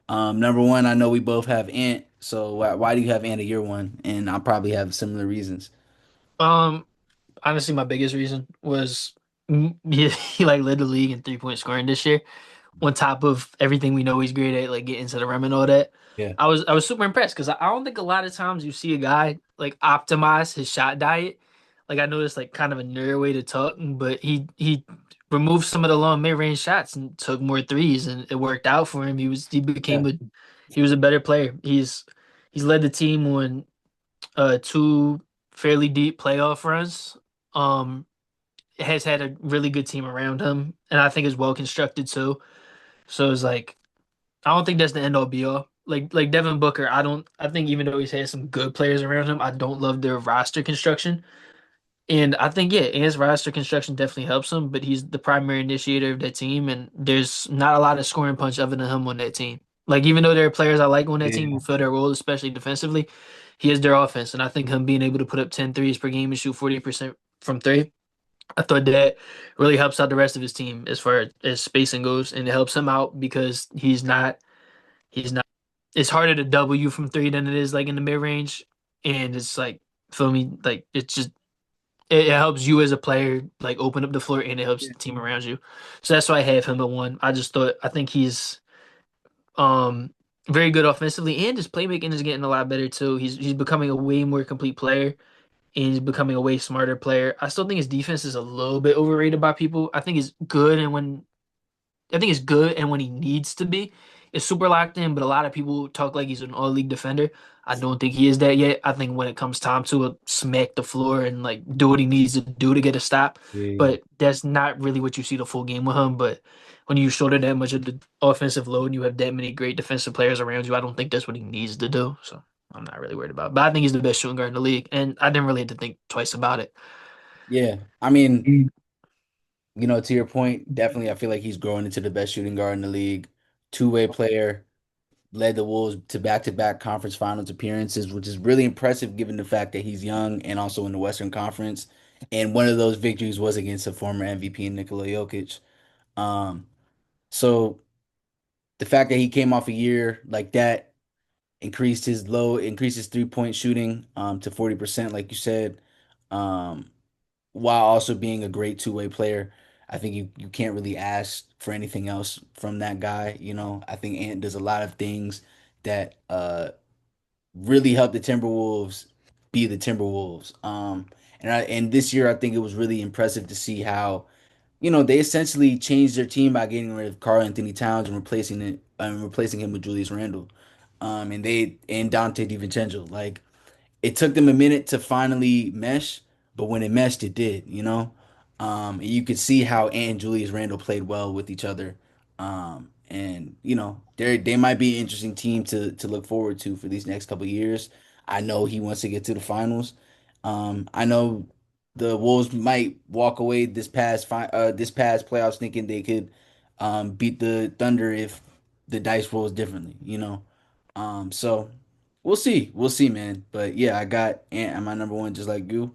Number one, I know we both have Ant, so why do you have Ant at year one? And I probably have similar reasons. Um, Honestly, my biggest reason was he like led the league in 3-point scoring this year. On top of everything we know he's great at, like getting to the rim and all that. Yeah. I was super impressed because I don't think a lot of times you see a guy like optimize his shot diet. Like I know it's like kind of a nerd way to talk, but he removed some of the long mid range shots and took more threes, and it worked out for him. Yeah. He was a better player. He's led the team on two fairly deep playoff runs. Um, has had a really good team around him, and I think is well constructed too. So it's like I don't think that's the end all be all. Like Devin Booker, I think even though he's had some good players around him, I don't love their roster construction. And I think yeah, his roster construction definitely helps him, but he's the primary initiator of that team, and there's not a lot of scoring punch other than him on that team. Like even though there are players I like on that team Yeah. who fill their role, especially defensively, he is their offense. And I think him being able to put up 10 threes per game and shoot 40% from three, I thought that really helps out the rest of his team as far as spacing goes, and it helps him out because he's not. It's harder to double you from three than it is like in the mid range, and it's like feel me, like it's just it helps you as a player like open up the floor, and it helps Yeah. the team around you. So that's why I have him at one. I think he's um very good offensively, and his playmaking is getting a lot better too. He's becoming a way more complete player, and he's becoming a way smarter player. I still think his defense is a little bit overrated by people. I think it's good, and when he needs to be, it's super locked in. But a lot of people talk like he's an all league defender. I don't think he is that yet. I think when it comes time to it, smack the floor and like do what he needs to do to get a stop. Yeah. But that's not really what you see the full game with him. But when you shoulder that much of the offensive load and you have that many great defensive players around you, I don't think that's what he needs to do. So I'm not really worried about it. But I think he's the best shooting guard in the league, and I didn't really have to think twice about it. Yeah. I mean, to your point, definitely I feel like he's growing into the best shooting guard in the league. Two-way player, led the Wolves to back-to-back conference finals appearances, which is really impressive given the fact that he's young and also in the Western Conference. And one of those victories was against a former MVP, Nikola Jokic. Um, so the fact that he came off a year like that increased his three-point shooting to 40%, like you said, um, while also being a great two-way player. I think you can't really ask for anything else from that guy. I think Ant does a lot of things that really help the Timberwolves be the Timberwolves. And this year I think it was really impressive to see how they essentially changed their team by getting rid of Karl Anthony Towns and replacing him with Julius Randle. And Dante DiVincenzo. Like it took them a minute to finally mesh, but when it meshed, it did. And you could see how Ant and Julius Randle played well with each other. And they might be an interesting team to look forward to for these next couple of years. I know he wants to get to the finals. I know the Wolves might walk away this past playoffs thinking they could beat the Thunder if the dice rolls differently. So we'll see. We'll see, man. But yeah, I got Ant at my number one, just like you.